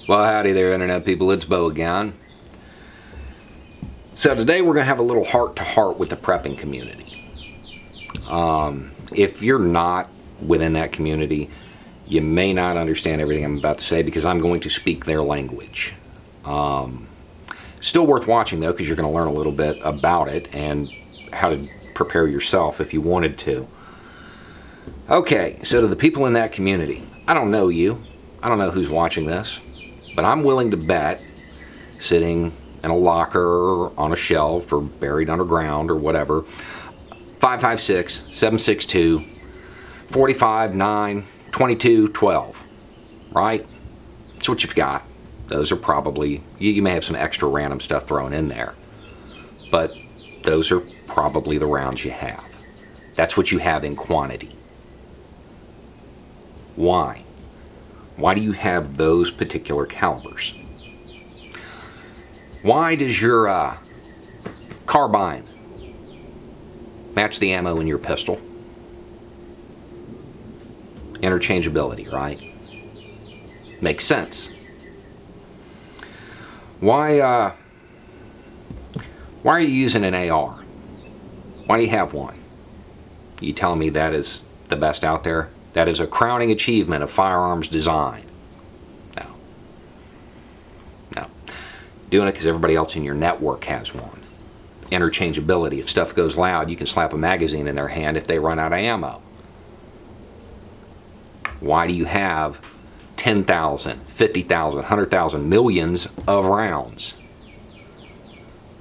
Well, howdy there, Internet people. It's Bo again. So today we're going to have a little heart-to-heart with the prepping community. If you're not within that community, you may not understand everything I'm about to say because I'm going to speak their language. Still worth watching, though, because you're going to learn a little bit about it and how to prepare yourself if you wanted to. Okay, so to the people in that community, I don't know you. I don't know who's watching this. But I'm willing to bet, sitting in a locker or on a shelf or buried underground or whatever, 556, 762, 45, 9, 22, 12, right? That's what you've got. Those are probably, you may have some extra random stuff thrown in there, but those are probably the rounds you have. That's what you have in quantity. Why? Why do you have those particular calibers? Why does your carbine match the ammo in your pistol? Interchangeability, right? Makes sense. Why are you using an AR? Why do you have one? You telling me that is the best out there? That is a crowning achievement of firearms design. No. Doing it because everybody else in your network has one. Interchangeability. If stuff goes loud, you can slap a magazine in their hand if they run out of ammo. Why do you have 10,000, 50,000, 100,000, millions of rounds?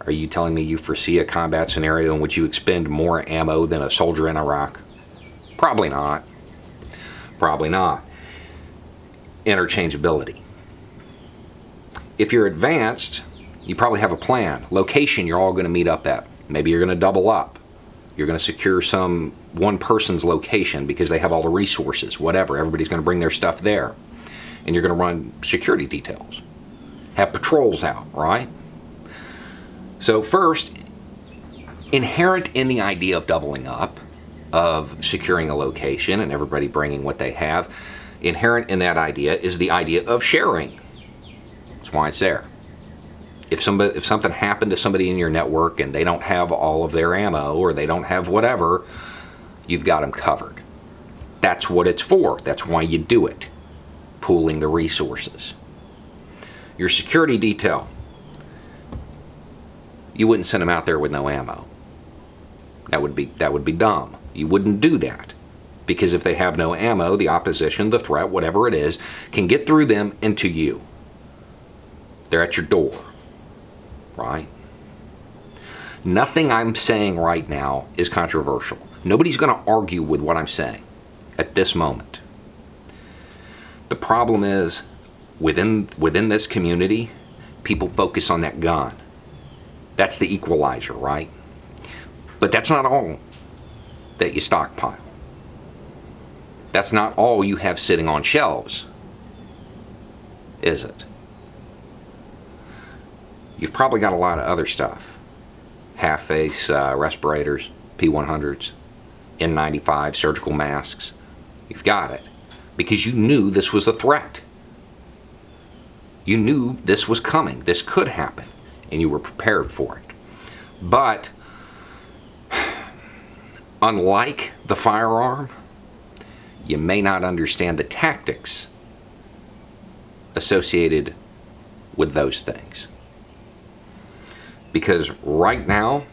Are you telling me you foresee a combat scenario in which you expend more ammo than a soldier in Iraq? Probably not. Probably not. Interchangeability. If you're advanced, you probably have a plan. Location you're all going to meet up at. Maybe you're going to double up. You're going to secure some one person's location because they have all the resources, whatever. Everybody's going to bring their stuff there. And you're going to run security details. Have patrols out, right? So first, inherent in the idea of doubling up, of securing a location and everybody bringing what they have, inherent in that idea is the idea of sharing. That's why it's there. If something happened to somebody in your network and they don't have all of their ammo or they don't have whatever, you've got them covered. That's what it's for. That's why you do it. Pooling the resources. Your security detail. You wouldn't send them out there with no ammo. That would be dumb. You wouldn't do that. Because if they have no ammo, the opposition, the threat, whatever it is, can get through them into you. They're at your door. Right? Nothing I'm saying right now is controversial. Nobody's going to argue with what I'm saying at this moment. The problem is, within this community, people focus on that gun. That's the equalizer, right? But that's not all that you stockpile. That's not all you have sitting on shelves, is it? You've probably got a lot of other stuff. Half-face respirators, P100s, N95 surgical masks. You've got it. Because you knew this was a threat. You knew this was coming. This could happen. And you were prepared for it. But unlike the firearm, you may not understand the tactics associated with those things. Because right now,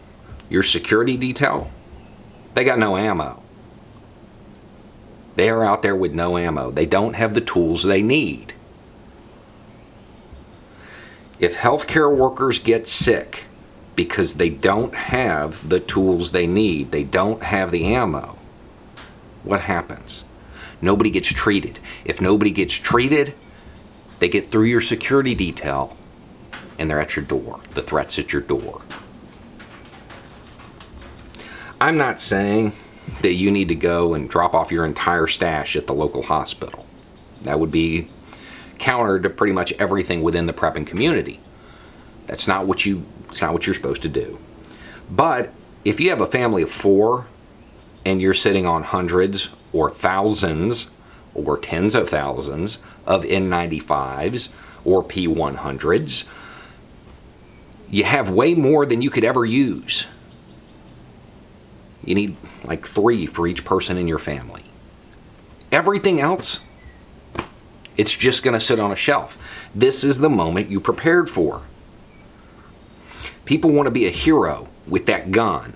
your security detail, they got no ammo. They are out there with no ammo. They don't have the tools they need. If healthcare workers get sick because they don't have the tools they need, they don't have the ammo, what happens? Nobody gets treated. If nobody gets treated, they get through your security detail and they're at your door. The threat's at your door. I'm not saying that you need to go and drop off your entire stash at the local hospital. That would be counter to pretty much everything within the prepping community. It's not what you're supposed to do. But if you have a family of 4 and you're sitting on hundreds or thousands or tens of thousands of N95s or P100s. You have way more than you could ever use. You need like 3 for each person in your family. Everything else, it's just going to sit on a shelf. This is the moment you prepared for. People want to be a hero with that gun.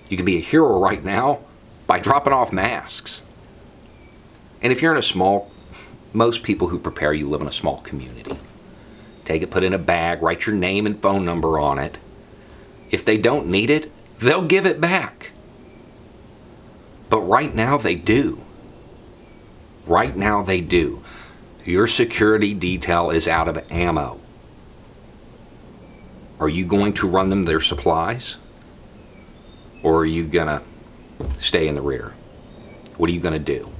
You can be a hero right now by dropping off masks. And if you're in a small, most people who prepare, you live in a small community. Take it, put it in a bag, write your name and phone number on it. If they don't need it, they'll give it back. But right now they do. Right now they do. Your security detail is out of ammo. Are you going to run them their supplies? Or are you going to stay in the rear? What are you going to do?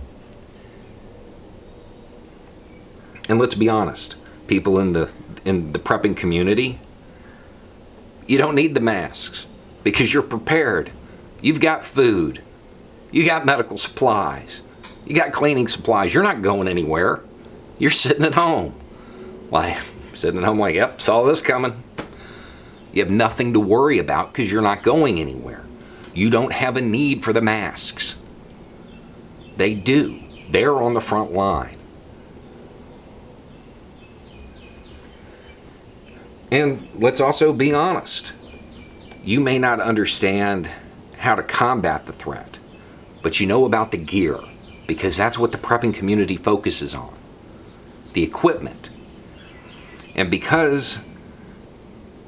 And let's be honest, people in the prepping community, you don't need the masks because you're prepared. You've got food. You got medical supplies. You got cleaning supplies. You're not going anywhere. You're sitting at home. Like, sitting at home like, yep, saw this coming. You have nothing to worry about because you're not going anywhere. You don't have a need for the masks. They do. They're on the front line. And let's also be honest. You may not understand how to combat the threat, but you know about the gear because that's what the prepping community focuses on. The equipment. And because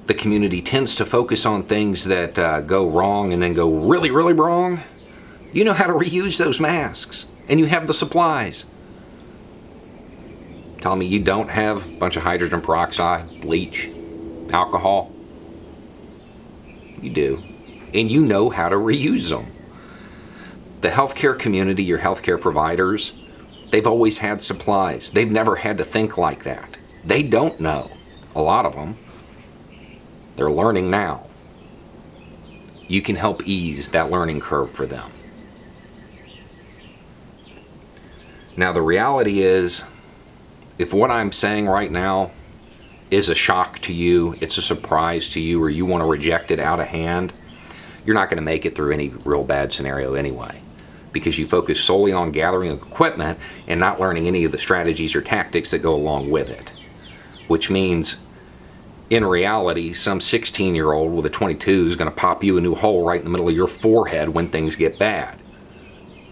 the community tends to focus on things that go wrong and then go really, really wrong, you know how to reuse those masks and you have the supplies. Tell me you don't have a bunch of hydrogen peroxide, bleach, alcohol. You do. And you know how to reuse them. The healthcare community, your healthcare providers, they've always had supplies. They've never had to think like that. They don't know. A lot of them. They're learning now. You can help ease that learning curve for them. Now the reality is, if what I'm saying right now is a shock to you, it's a surprise to you, or you want to reject it out of hand, you're not going to make it through any real bad scenario anyway, because you focus solely on gathering equipment and not learning any of the strategies or tactics that go along with it. Which means, in reality, some 16-year-old with a .22 is going to pop you a new hole right in the middle of your forehead when things get bad.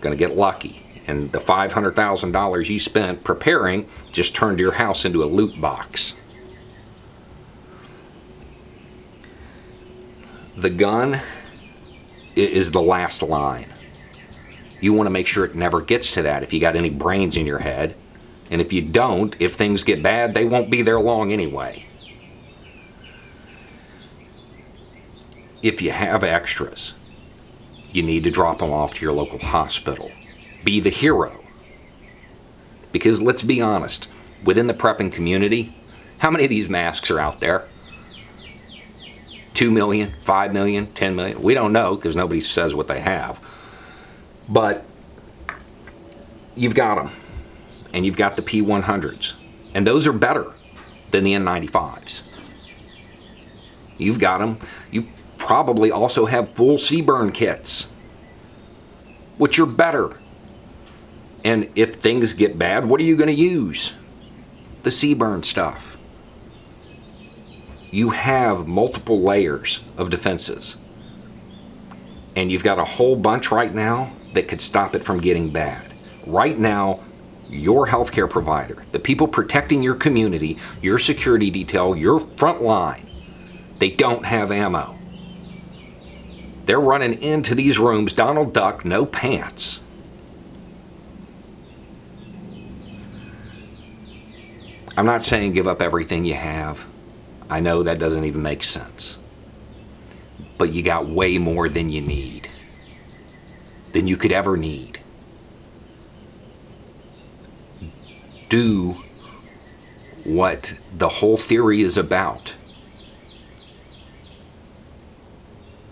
Going to get lucky. And the $500,000 you spent preparing just turned your house into a loot box. The gun is the last line. You want to make sure it never gets to that if you got any brains in your head. And if you don't, if things get bad, they won't be there long anyway. If you have extras, you need to drop them off to your local hospital. Be the hero. Because let's be honest, within the prepping community, how many of these masks are out there? 2 million, 5 million, 10 million? We don't know because nobody says what they have. But you've got them. And you've got the P100s. And those are better than the N95s. You've got them. You probably also have full CBRN kits, which are better. And if things get bad, what are you going to use? The CBRN stuff. You have multiple layers of defenses. And you've got a whole bunch right now that could stop it from getting bad. Right now, your healthcare provider, the people protecting your community, your security detail, your front line, they don't have ammo. They're running into these rooms, Donald Duck, no pants. I'm not saying give up everything you have. I know that doesn't even make sense. But you got way more than you need. Than you could ever need. Do what the whole theory is about.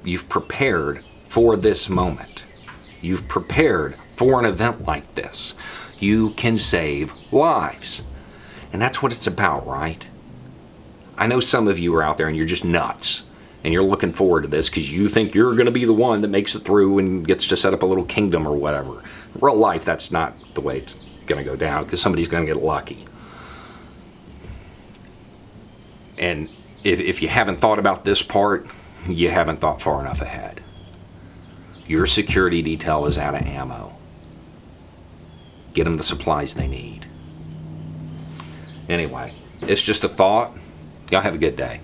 You've prepared for this moment. You've prepared for an event like this. You can save lives. And that's what it's about, right? I know some of you are out there and you're just nuts. And you're looking forward to this because you think you're going to be the one that makes it through and gets to set up a little kingdom or whatever. In real life, that's not the way it's going to go down because somebody's going to get lucky. And if you haven't thought about this part, you haven't thought far enough ahead. Your security detail is out of ammo. Get them the supplies they need. Anyway, it's just a thought. Y'all have a good day.